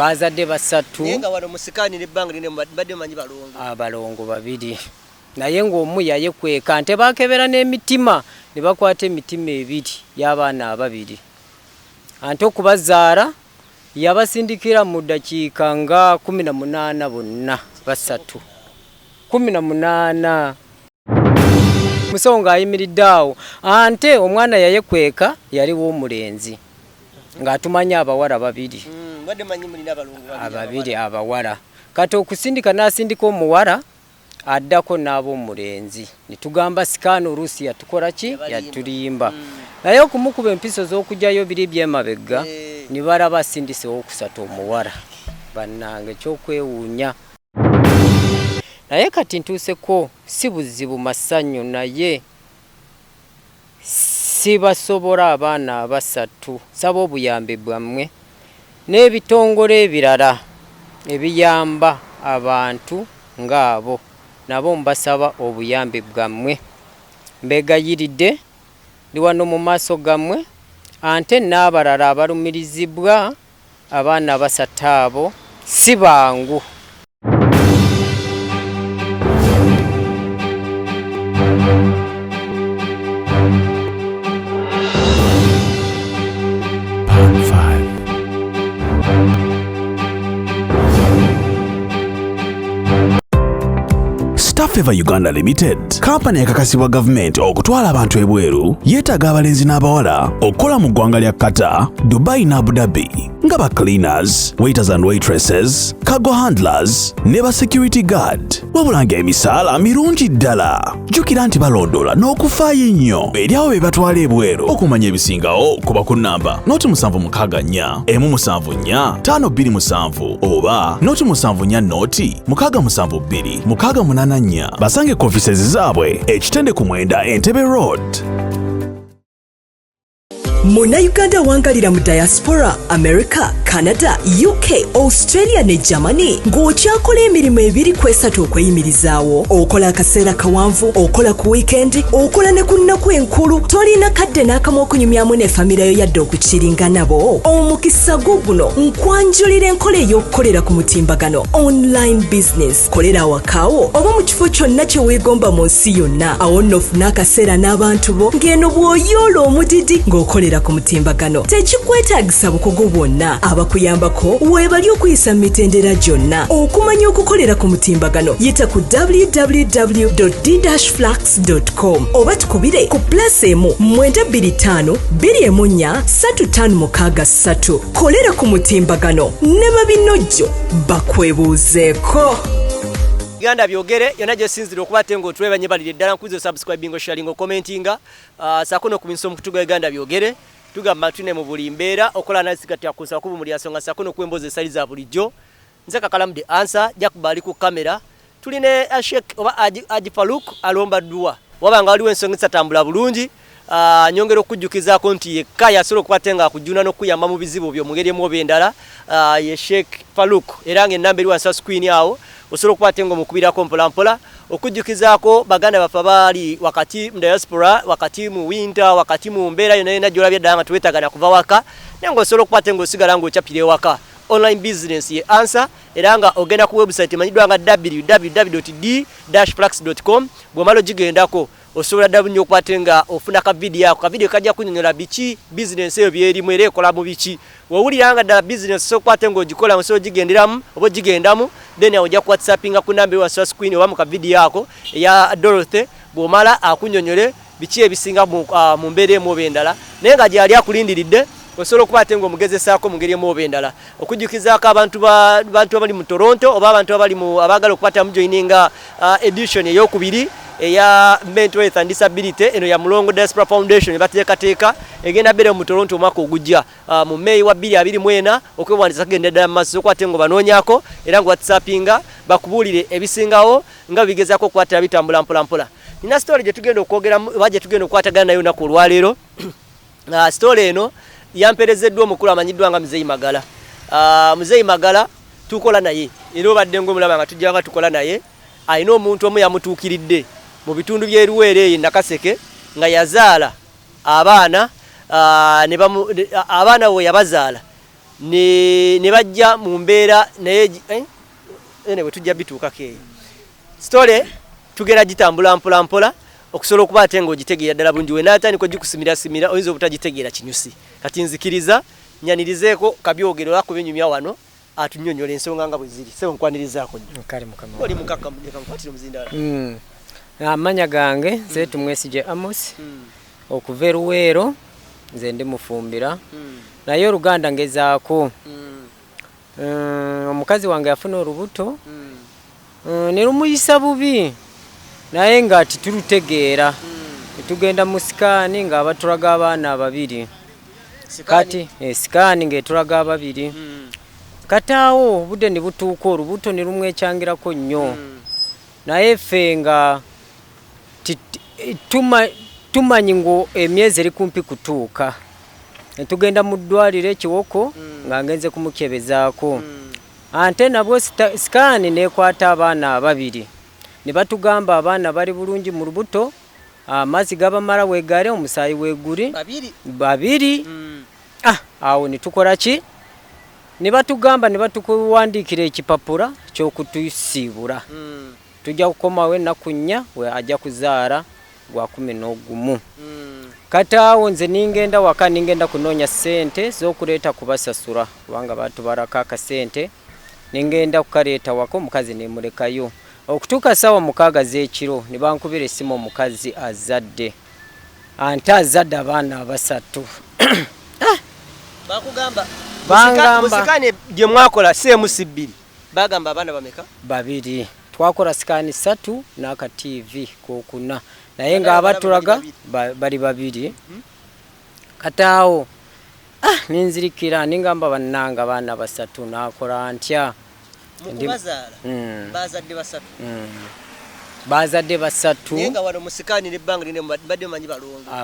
Bazadde basatu. Nenga wano musikani ne banga lino badde manyi balongo. Balongo babiri. Naye ng'omu yayekweka ante bakebera n'emitima ne bakwata emitima ebiri y'abaana ababiri. Ante okubazaala yabasindikira mu ddakiika nga 18 bonna basatu. 18. Musonga ayimiridde awo. Ante omwana yayekweka yaliwo omulenzi. Ng'atumanya abawala babiri. Badde manyi mulina balongo ababiri abawala. Kati okusindika n'asindika omuwala addako n'abo omulenzi. Nitugamba sikaano oluusi yatukola ki? Yatulimba. Naye okumukuba empiso z'okujjayo biri byemabegga ne balaba asindise owokusatu omuwala. Bannange ekyokwewuunya. Naye kati ntuuseko si buzibu masanyu naye sibasobola abaana abasatu. Saba obuyambi bwammwe n'ebitongole ebirala ebiyamba abantu ng'abo nabo mbasaba obuyambi bwammwe. Mbegayiridde ndi wano mu maaso gammwe ante n'abalala abalumirizibwa abaana abasatu abo si bangu. Favor Uganda Limited, kampani yakakasibwa government okutwala abantu ebweru, yeetaaga abalenzi n'abawala okukola mu ggwanga lya Qatar, Dubai na Abu Dhabi nga ba cleaners, waiters and waitresses, cargo handlers ne ba security guard. Wabulanga emisaala mirungi ddala. Jjukira nti balondola n'okufaayo ennyo eri abo be batwala ebweru. Okumanya ebisingawo kuba ku nnamba 0764 174 527 oba 0740 672 684. Basange offices zaabwe ekitende ku Mwenda Entebbe Road. Muna Uganda wangalira mu diaspora, America, Canada, UK, Australia ne Germany. Ng'okyakola emirimu ebiri kwesatu okweyimirizaawo. Okola akaseera kawanvu, okola ku weekend, okola ne ku nnaku enkulu. Tolina kadde n'akamu okunyumyamu ne famire yo yadde okukiringa nabo. Omukisa guno nkwanjulira enkola ey'okukolera ku mutimbagano. Online business. Kolera awakaawo oba mu kifo kyonna kye weegomba mu nsi yonna. Awo nno ofuna akaseera n'abantu bo ng'eno bw'oyoola omudidi ng'okolera ku mutimbagano. Tekikwetaagisa bukugu bwonna. Abakuyambako weebali okuyisa mu mitendera gyonna. Okumanya okukolera ku mutimbagano yita ku www.d-flax.com oba tukubire ku +1 925 214 3563. Kolera ku mutimbagano ne babinojjo bakwebuuzeeko. Uganda byogere yona gye sinzira okubatenga otwebanye balire ddala nkuzo subscribing sharing commentinga sakono ku minso mukutuga Uganda byogere tugamba tune mu buli mbeera okola nasi kati yakusa kubu muri yasonga sakono kwemboze sali za bulijjo nze kakalamu the answer jakubali ku kamera tuline Sheikh oba Aji Faluk alomba dua wabanga waliwo ensonga zatambula bulungi nyongero kujjukiza konti yekka yasolo kwatenga kujuna no kuyamba mu bizibu byo mugeri mu bendala ye Sheikh Faluk erange namba eri wansa screen yawo osolo kwatenga mukubira kompola okujjukizako baganda bafabali wakati mu diaspora wakati mu winter wakati mu mbera yona jolabye danga tuwetagana kuva waka nengo osolo kwatenga osigala ngo chapire waka online business ye answer eranga ogenda ku website manyidwa nga www.d-flax.com bwomalo jigendako osobola dabunyo kwatenga ofuna ka video yako ka video kajja kunyonyola bichi business eyo byeri mwere kola mu bichi wawuliranga da business so kwatenga ogikola nso jigenderamu obo jigendamu then awojja ku whatsappinga ku number wa screen oba mu ka video yako ya Dorothy bwomala akunyonyole bichi ebisinga mu mbere mu bendala nenga gyali akulindiridde osobola okubatenga omugezesaako mu ngeri mu bendala okujjukizaako abantu abali mu Toronto oba abantu abagala okukwata mu joininga edition ey'okubiri eya mental health and disability eno ya Mulongo Diaspora Foundation bateekateeka egenda bere mu Toronto omwaka ogujja mu May wa 2024 okwewandiisa kagenda ddala maaso okwatenga banoonyako era nga whatsappinga bakubulire ebisingawo nga bigezaako okukwatira bitambula mpola. Nina story gye tugenda okwogeramu baje tugenda okwatagana nayo naku olwaleero story eno yamperezeddwa omukulu amanyiddwa nga Muzeeyi Magala. Muzeeyi Magala tukola naye era obadde ng'omulaba nga tujja nga tukola naye alina omuntu omu yamutuukiridde mu bitundu by'eruweere Nakaseke nga yazaala abaana abaana we yabazaala ne bajja mu mbeera naye bwe tujja bituukako eyo story tugera gitambula mpola mpola okusobola okuba ate ng'ogitegeera ddala bulungi we naatandika ogikusimira oyinza obutagitegeera kinyusi kati nzikiriza nyanirizeeko kabyogero lwako binyumya wano atunnyonnyola ensonga nga bwe ziri sebo nkwanirizaako nnyo oli mukaka nkwatira omuzindaala amanya gange nze tumwesije Amos okuva e Luweero nze ndi mufumbira naye Oluganda ngezaako omukazi wange yafuna olubuto ne lumuyisa bubi naye nga titulutegeera tugenda mu sikaani nga abatulaga abaana ababiri kati sikaani ng'etulaga ababiri kati awo obudde ne butuuka olubuto ne lumwekyangirako nnyo naye ffe nga tumanyi ngo emyezi eri kumpi kutuuka tugenda mu ddwaliro ekiwoko nga ngenze kumukyebezaako ante nabwo sikaani nekwata abaana ababiri ne batugamba abaana bali bulungi mu lubuto amazzi gabamala weegale omusaayi weeguli babiri awo ne tukola ki ne batugamba ne batukuwandiikira ekipapula ky'okutusiibula tujja kukomawo ennaku nnya we ajja kuzaala gwa 11 kati awo nze ningenda waka ningenda kunoonya ssente z'okuleeta kubasasula kubanga batubalako akasente ningenda kukaleeta waka omukazi nemulekayo okutuuka ssaawa 6 z'ekiro ne bankubira essimu omukazi Azadde ante Azadde abaana 3 bakugamba musikaani gye mwakola seemusi 2 bagamba abaana bameka 2 twakola sikaani 3 n'aka TV kokuna naye nga abatulaga bali 2 kati awo ninzirikira ningamba bannanga abaana 3 nakola ntya bazadde 3 nenga wano musikaani nebbanga lino badde manyi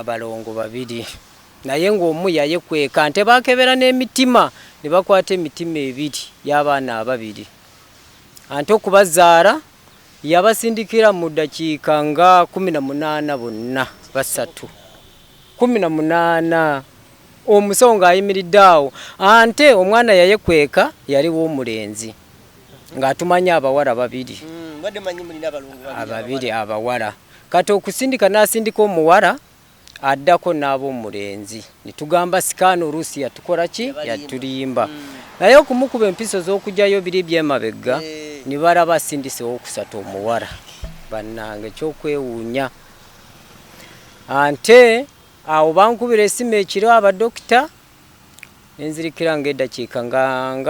balongo 2 naye ng'omu yayekweka nte bakebera n'emitima ne bakwata emitima 2 y'abaana 2 ante okubazaala yabasindikira mu ddakiika nga 18 bonna 3 18 omusawo ng'ayimiridde awo ante omwana yayekweka yaliwo omulenzi ng'atumanya abawala 2 ababiri abawala kati okusindika n'asindika omuwala addako n'ab'omulenzi ne tugamba sikaani oluusi yatukola ki yatulimba naye okumukuba empiso z'okugyayo biri byemabegga ne balaba asindisewo okusatu omuwala bannange ekyokwewuunya ante awo bankubira essimu ekiro abadokita nenzirikira ng'eddakiika nga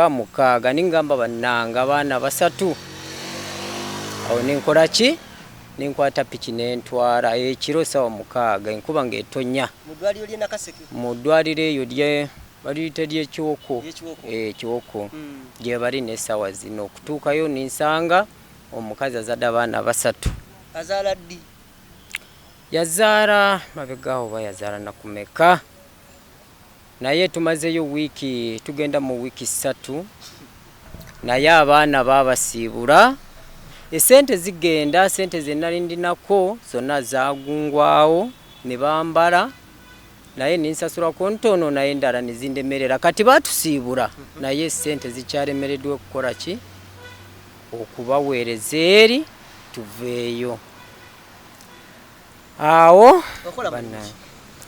6 ningamba bannanga abaana 3 awo nenkola ki nenkwata piki nentwala ekiro ssaawa 6 enkuba ng'etonya mu ddwaliro eyo baliyita ly'ekiwoko ekiwoko gye bali n'essaawa zino okutuukayo ninsanga omukazi azadde abaana 3 azaala ddi yazaala mabegaawo oba yazaala nakumeka naye tumazeyo wiiki tugenda mu wiiki 3 naye abaana baabasiibula esente zigenda sente zenali ndinako zonna zagungwawo ne bambala naye ninsasulako ntono naye endala nezindemerera kati batusiibula naye sente zikyalemereddwa okukola ki okubaweereza eri tuveeyo awo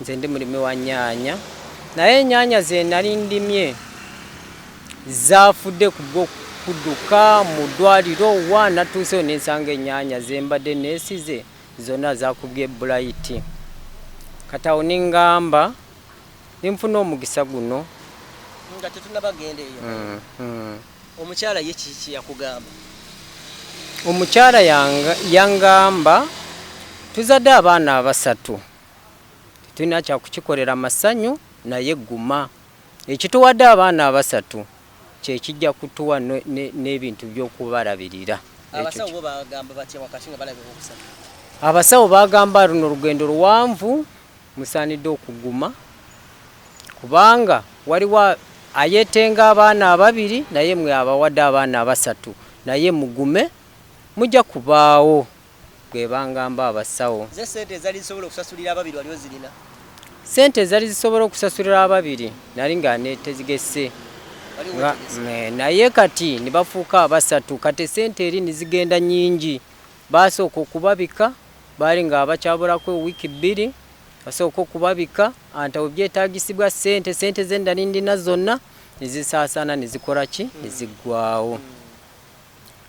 nze ndi mulimi wa nyaanya naye enyaanya ze nali ndimye zaafudde kubwo kudduka mu ddwaliro wa natuuseyo nensanga enyaanya zembadde neesize zonna zakubye bulayiti kati awo ningamba ninfuna omugisa guno nga tetunabagenda eyo omukyala ye kiki yakugamba omukyala yangamba tuzadde abaana 3 tetulina kyakukikolera masanyu naye guma ekituwadde abaana 3 kyekijja kutuwa n'ebintu by'okubalabirira abasawo bagamba luno olugendo luwanvu musaanidde okuguma kubanga waliwo ayetenga abaana 2 naye mwe abawadde abaana 3 naye mugume mujja kubaawo gwe bangamba abasawo sente ezali zisobola okusasulira 2 waliwo zirina sente ezali zisobola okusasulira 2 nali nga netezigese naye kati ne bafuuka abasatu kati sente eri nizigenda nyingi basooka okubabika baali nga abakyabulako wiiki 2 basooka okubabika antawe byetaagisibwa sente zendali ndina zonna nizisaasaana nizikola ki niziggwawo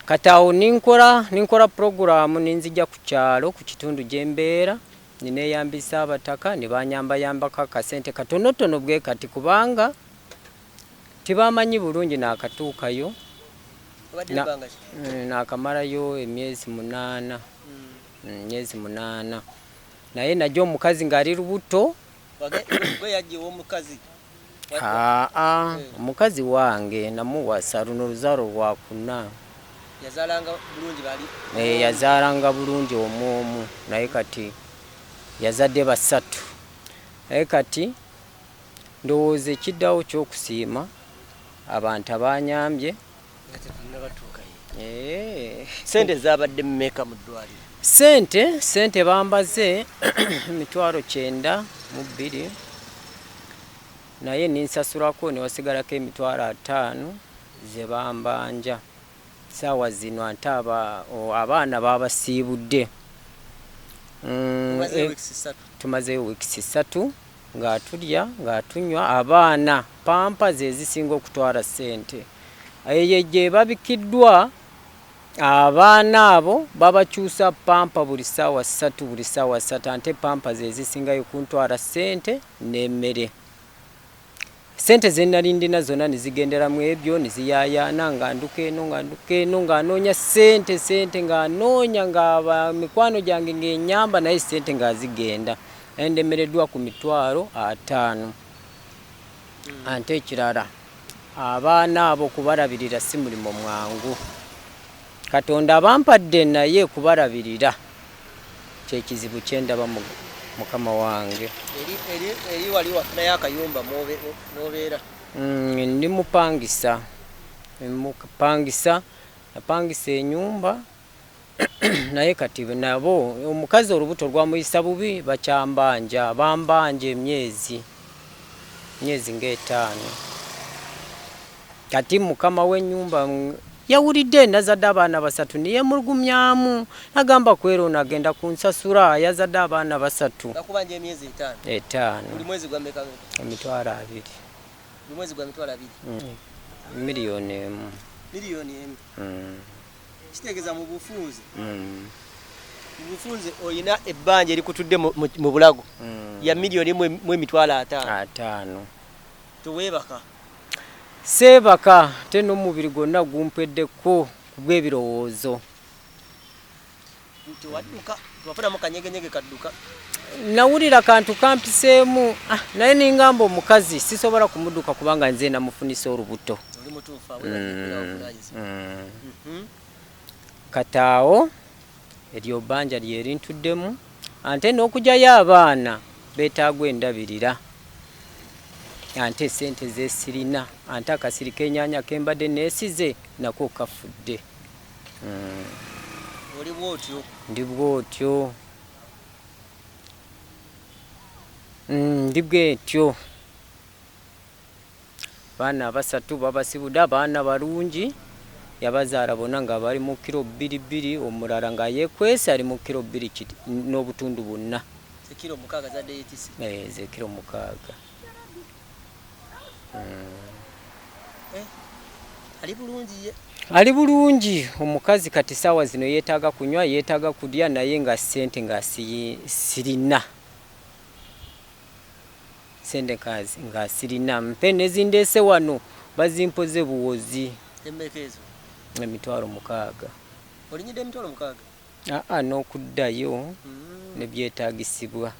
kati awo ninkola programu ninzija ku kyalo ku kitundu gyembeera nineeyambisa abataka ne banyambayambako akasente katonotono bwe kati kubanga tibamanyi bulungi n'akatuukayo n'akamalayo emyezi 8 myezi 8 naye najjo omukazi ng'ali lubuto omukazi wange namuwasa luno luzaalo lwakuna yazaalanga bulungi omwomu naye kati yazadde basatu naye kati ndowooza ekiddawo ky'okusiima abantu abanyambye sente zabadde mmeka mu ddwaliro sente bambaze 9,200 naye ninsasulako newasigalako 5,000 ze bambanja saawa zino ate abaana babasiibudde tumazeyo weeks 3 nga tulya nga tunywa abaana pampa ze zisinga okutwala sente eyo gye babikiddwa abaana abo babakyusa pampa buli ssaawa 3 ate pampa ze zisingayo kuntwala sente n'emmere sente ze nali ndina zonna nizigenderamu ebyo niziyayaana nga nduka eno ng'anoonya sente ng'anoonya nga mikwano gyange ng'enyamba naye sente ng'azigenda endemereddwa ku 5,000 ante ekirala abaana abo kubalabirira si mulimo mwangu katonda abampadde naye kubalabirira kyekizibu kyendaba mukama wange eri wali wafunayo akayumba n'obeera ndi napangisa enyumba naye kati nabo omukazi olubuto lwamuyisa bubi bakyambanja bambanja emyezi nga 5 kati mukama w'ennyumba yawulidde nazadde abaana 3 niyemulugumyamu nagamba kwera ono agenda kunsasula yazadde abaana 3 nakubanja emyezi 5 buli mwezi gwa mmeka? 2,000 buli mwezi gwa 2,000 miliyoni emu kitegeeza mu bufunze oyina ebbanja erikutudde mu bulago ya miliyoni 1,500 toweebaka seebaka te n'omubiri gwonna gumpeddeko kubw'ebirowoozo wafunamu kanyegenyege kadduka nawulira kantu kampiseemu naye ningamba omukazi sisobola kumudduka kubanga nze namufunisa olubuto kataawo eryo bbanja lyerintuddemu ante n'okugyayo abaana beetaagwa endabirira ante sente zesirina ante akasiri k'ennyanya kembadde neesize nako kafudde ndi bwotyo ndi bwetyo baana 3 babasibudde abaana balungi yabazaala bonna nga bali mu kilo 2 omulala nga yeekwese ali mu kilo 2 n'obutundu bonna ze kilo 6 zadde yetisi ze kilo 6 ali bulungi omukazi kati saawa zino yeetaaga kunywa yeetaaga kudya naye nga sente nga sirina sente nga sirina mpe nezindeese wano bazimpoze buwozi emmekeezo 6,000 olinyidde 6,000 n'okuddayo nebyetaagisibwa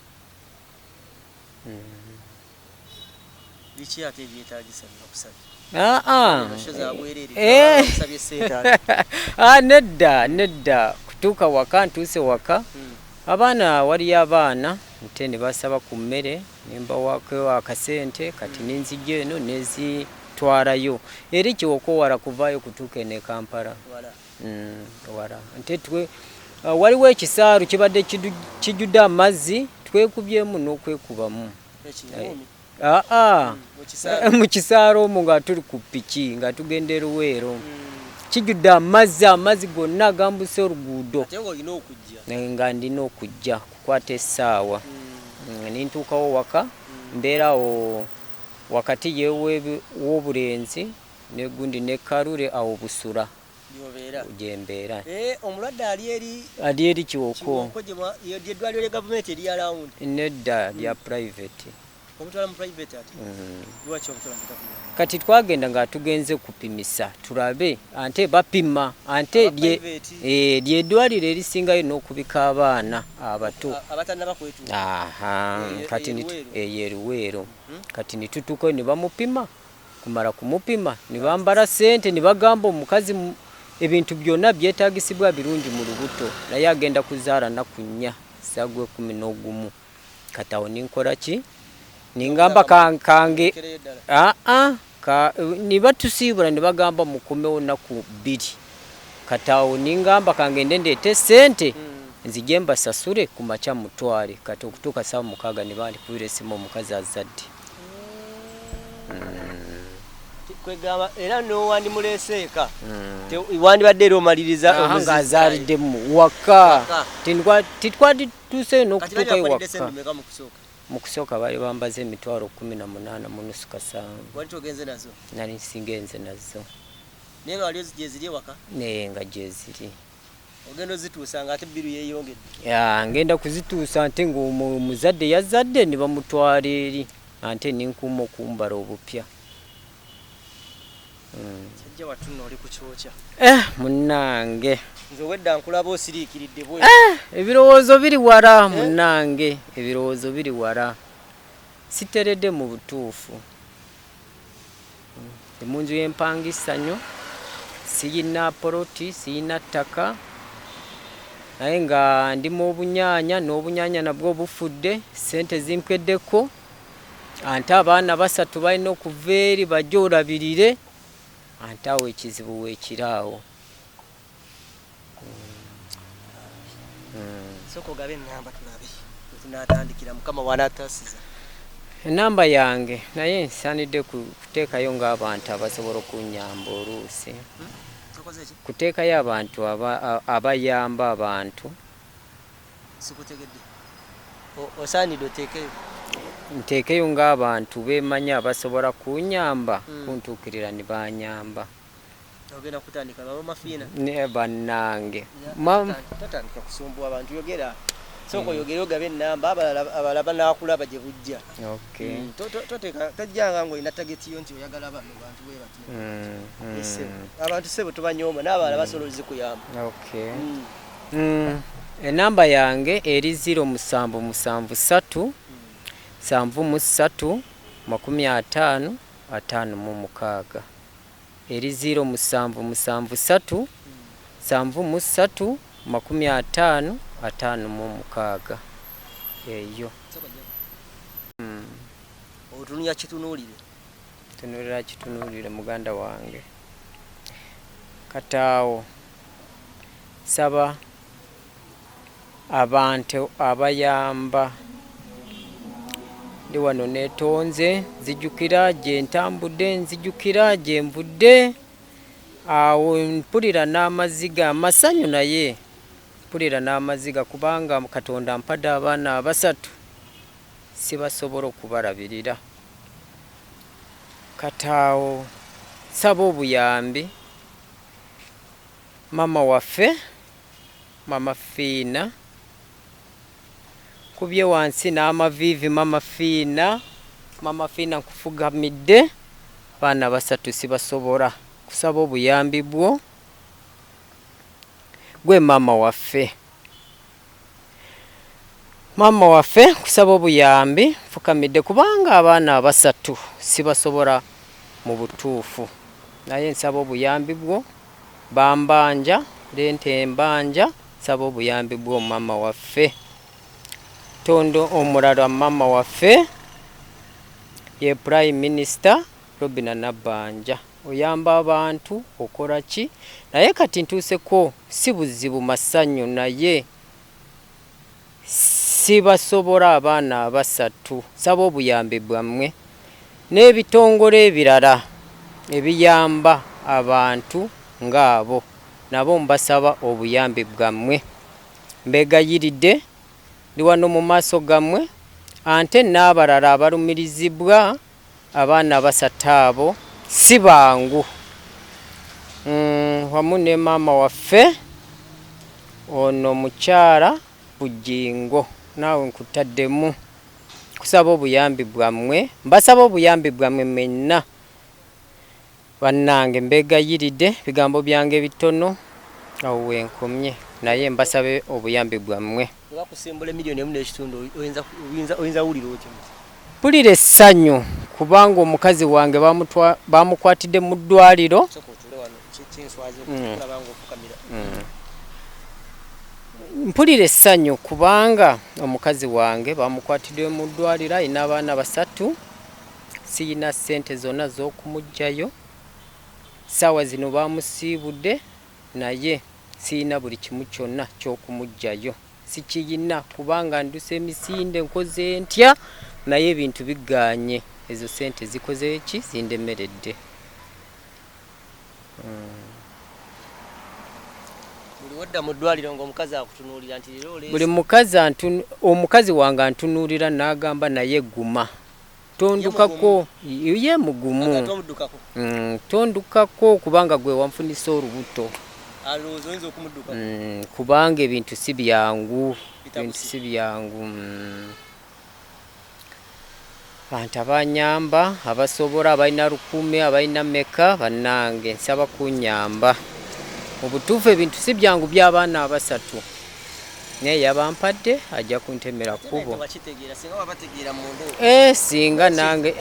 biki ate ebyetaagisa nakusabye nedda kutuuka waka ntuuse waka abaana waliyo abaana nte ne basaba ku mmere nembawako akasente kati nenzijja eno nezitwalayo eri kiwokowala kuvaayo kutuuka ene Kampala wala nte waliwo ekisaalu kibadde kijjudde amazzi twekubyemu n'okwekubamu mu kisaalo omwo nga tuli ku ppiki nga tugenda Luweero kijjudde amazzi gonna agambuse oluguudo nga ndina okujja kukwata essaawa nintuukawo waka mbeerawo wakati w'obulenzi negundi ne Kalule awo Busula gyembeera omulwadde ali eri Kiwoko eddwaliro lya gavumenti eri around nedda lya private omutwala mu private ati lwaki omutwala mu gavumenti kati twagenda nga tugenze kupimisa tulabe ante bapima ante lyeddwaliro erisingayo n'okubika abaana abato abatannaba kwetuuka kati Luweero kati nitutuukayo ne bamupima kumala kumupima ne bambala ssente ne bagamba omukazi ebintu byonna byetaagisibwa birungi mu lubuto naye agenda kuzaala nnaku 4 sagwe 11 kati awo ninkola ki ningamba kange ne batusiibula ne bagamba mukomewo nnaku 2 kati awo ningamba kangende ndeete ssente nzije mbasasule ku makya mutwale kati okutuuka saa 6 ne bandikubira essimu omukazi Azadde kwegamba era n'owandimuleeseeka wandibadde era omaliriza nga azaaliddemu waka titwatuuseyo n'okutuukayo waka mu kusooka baali bambaza emitwalo 18 mu nusu kasanvu nali singenze nazo naye nga wali gyeziri ewaka nga gyeziri ogenda ozituusa nga ate biru yeeyongedde ngenda kuzituusa ate ng'omuzadde yazadde ne bamutwala eri ate ninkuuma okumbala obupya sajja watuno oli ku kyokya munnange nze wedda nkulaba osiriikiridde bwe ebirowoozo biri wala munnange ebirowoozo biri wala siteredde mu butuufu mu nju y'empangisanyo siyina poloti siyina ttaka naye nga ndimu obunyaanya n'obunyaanya nabwo bufudde ssente zimpweddeko ante abaana basatu balina okuva eri bajje olabirire ante awo ekizibu weekiraawo soko gabe ennamba tulabe tunatandikira mukama wanaatasiza enamba yange naye nsaanidde kuteekayo ng'abantu abasobola okunyamba oluusi kuteekayo abantu abayamba abantu sikutegedde osaanidde oteekeyo nteekeyo ng'abantu beemanya abasobola kunyamba kuntuukirira ne banyamba ogenda kutandika bamafiina ne bannange tatandika kusumbuwa abantu yogera soko yogera ogabe ennamba abalala banaakulaba gye bujja tojjanga ng'olina tageti yo nti oyagala bano bantu bwe batyo abantu sebo tubanyooma n'abalala basobola ozikuyamba enamba yange eri 0773 73 55 eri 0773 73 55 eyo otunuya kitunuulire tunulira kitunuulire muganda wange kataawo saba abantu abayamba ndi wano neetonze nzijukira gye ntambudde nzijukira gye nvudde awo mpulira n'amaziga amasanyu naye mpulira n'amaziga kubanga Katonda ampadde abaana abasatu sibasobola okubalabirira kataawo saba obuyambi mama waffe mama Fiina kubye wansi n'amaviivi mama Fiina nkufugamidde baana basatu sibasobola kusaba obuyambi bwo gwe mama waffe kusaba obuyambi nfukamidde kubanga abaana abasatu sibasobola mu butuufu naye nsaba obuyambi bwo bambanja lente embanja nsaba obuyambi bwo mama waffe tondo omulala mama waffe ye Prime Minister Robina Nabbanja oyamba abantu okola ki naye kati ntuuseko si buzibu masanyu naye sibasobola abaana abasatu saba obuyambi bwammwe n'ebitongole ebirala ebiyamba abantu ng'abo nabo mbasaba obuyambi bwammwe. Mbegayiridde ndi wano mu maaso gammwe ate n'abalala abalumirizibwa abaana basatu abo si bangu. Wamu ne maama waffe ono mukyala Bujingo naawe nkutaddemu kusaba obuyambi bwammwe. Mbasaba obuyambi bwammwe mwenna bannange. Mbegayiridde bigambo byange bitono awo wenkomye naye mbasabe obuyambi bwammwe. Bakusimbula miliyoni emu n'ekitundu oyinza wulira otya? Mpulira essanyu kubanga omukazi wange bamukwatidde mu ddwaliro. Mpulira essanyu kubanga omukazi wange bamukwatidde mu ddwaliro ayina abaana basatu. Siyina ssente zonna z'okumugjayo. Ssaawa zino bamusiibudde naye siyina buli kimu kyonna ky'okumugjayo. Sikiyina kubanga nduse emisinde nkoze ntya naye ebintu bigaanye. Ezo ssente zikoze ki? Zindemeredde. Wadda mu ddwaliro ng'omukazi akutunuulira nti buli omukazi wange antunuulira n'agamba naye guma tondukako ye mugumu tondukako kubanga gwe wanfunisa olubuto. Kubanga ebintu si byangu. Bantu abanyamba abasobola abalina 10 abalina meka bannange nsaba kunyamba. Obutuufu ebintu si byangu by'abaana abasatu naye yabampadde ajja kuntemera kubo. Singa nange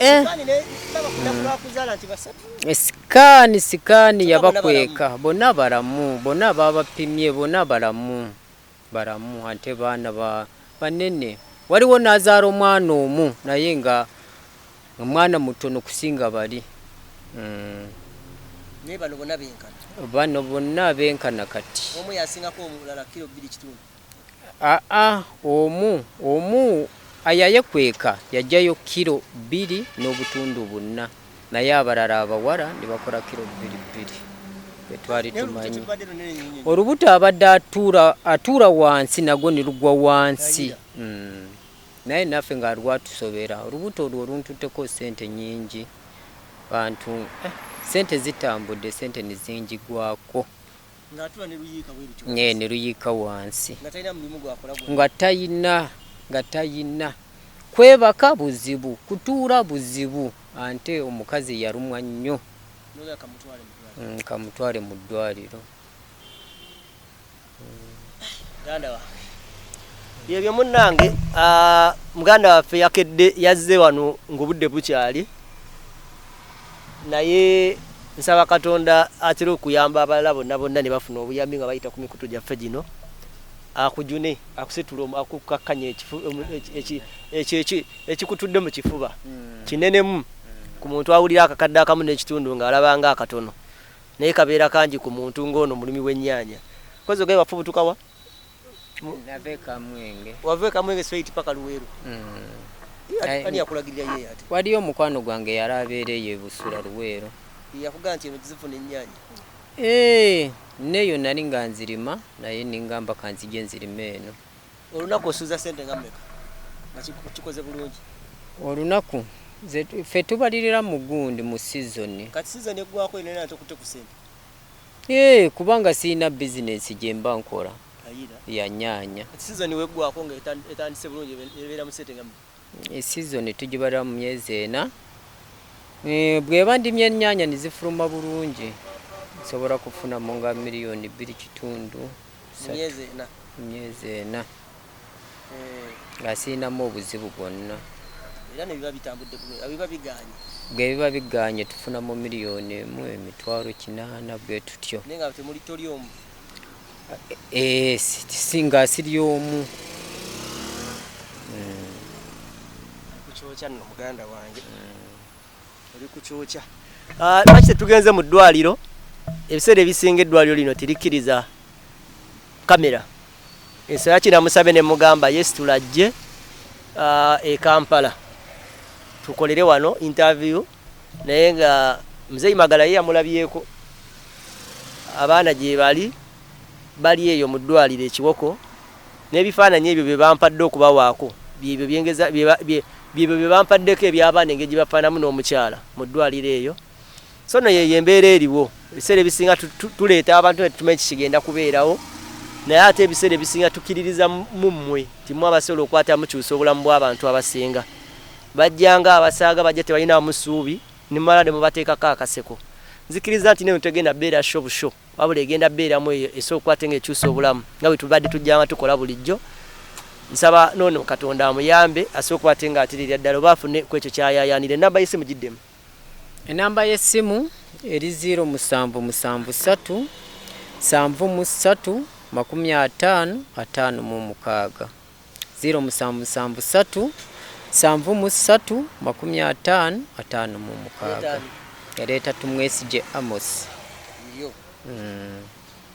sikaani yabakweka bonna balamu, bonna babapimye bonna balamu ate baana banene. Waliwo n'azaala omwana omu naye nga omwana mutono kusinga bali. Bano bonna benkana kati. Omu yasingako omulala kilo 2 kitundu. Omu ayayekweka yajjayo kilo 2 n'obutundu bonna naye abalala abawala ne bakola kilo 2 betwali tumanyi. Olubuto abadde atuula wansi nagwo ne lugwa wansi. Naye naffe nga lwatusobera olubuto olwo luntutteko ssente nnyingi. Bantu sente zitambudde, sente nizinjigwako. Ne luyiika wansi nga tayina kwebaka buzibu, kutuula buzibu. Ante omukazi yalumwa nnyo kamutwale mu ddwaliro. Byebyo munnange muganda waffe yakedde yazze wano ng'obudde bukyali naye nsaba Katonda atera okuyamba abalala bonna ne bafuna obuyambi nga bayita ku mikutu gyaffe gino akujune akusitula akukakkanya ekikutudde mu kifuba kinenemu ku muntu awulira akakadde akamu n'ekitundu ng'alaba nga akatono naye kabeera kangi ku muntu ng'ono mulimi w'ennyaanya. Kozi ogaye waffe butukawa? Wave Kamwenge straight paka Luweero. Ani yakulagirira ye ate? Waliyo omukwano gwange yali abeereye Busula Luweero. Yakugamba nti eno zifuna ennyaanya. Neyo nali nga nzirima naye ningamba kanzije nzirima eno. Olunaku osuuza ssente nga mmeka? Kikoze bulungi. Olunaku ffe tubalirira mu gundi mu season. Kati season eggwako eno ate okutte ku ssente. Kubanga siyina bizinesi gye mba nkola ya nnyaanya. Season weggwako nga etandise bulungi ebeera mu ssente nga mmeka? Season tugibalira mu myezi 4. Bweba ndimye ennyaanya nizifuluma bulungi nsobola kufunamu nga miliyoni 2 kitundu myezi 4 nga siyinamu obuzibu bwonna. Era ne biba bitambudde bulungi, abiba biganye. Bwe biba biganye tufunamu miliyoni 1.8 bwe tutyo. Naye nga temuli toli omu? Singa siri omu. Kukyokya nno muganda wange. Oli kukyokya. Lwaki tetugenze mu ddwaliro? Ebiseera ebisinga eddwaliro lino tirikkiriza kamera. Ensala kinamusabe ne mugamba yes tulajje e Kampala. tukolere wano interview naye nga mzee Magala ye amulabyeko abaana gye bali eyo mu ddwaliro ekiwoko n'ebifaananyi ebyo bye bampadde okubawaako byebyo byengeza byebyo bye bampaddeko eby'abaana engeri gye bafaanamu n'omukyala mu ddwaliro eyo. So no ye embeera eriwo ebiseera ebisinga tuleeta abantu tumenye kigenda kubeerawo naye ate ebiseera ebisinga tukiririza mu mmwe timwe abasobola okwata mukyusa obulamu bw'abantu abasinga bajjanga abasaaga bajja tebalina musuubi nimala ne mubateekako akaseko. Nzikiriza nti ne tegenda beera shobusho wabula egenda beeramu esobola okukwata ng'ekyusa obulamu nga bwe tubadde tujjanga tukola bulijjo. Nsaba nono Katonda amuyambe asobola okukwata ng'atirira ddala oba afune ku ekyo kyayaayaanire. Enamba y'essimu giddemu. Enamba y'essimu eri 0773 73 55 0773 73 55 Yaleeta tumwesije Amos. Yo.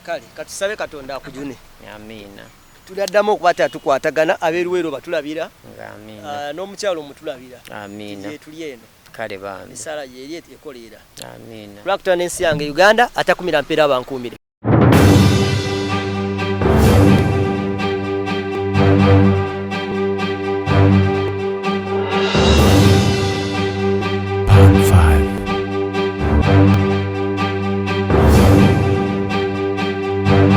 Kale katusabe Katonda akujune. Amina. Tuladdamu okukwata tukwatagana abeeruweero batulabira. Amina. N'omukyalo mutulabira. Amina. Ye tuli eno. Kale bambi. Misala ye ekoleera. Amina. Lwakutana n'ensi yange Uganda atakumira mpeera abankuumire.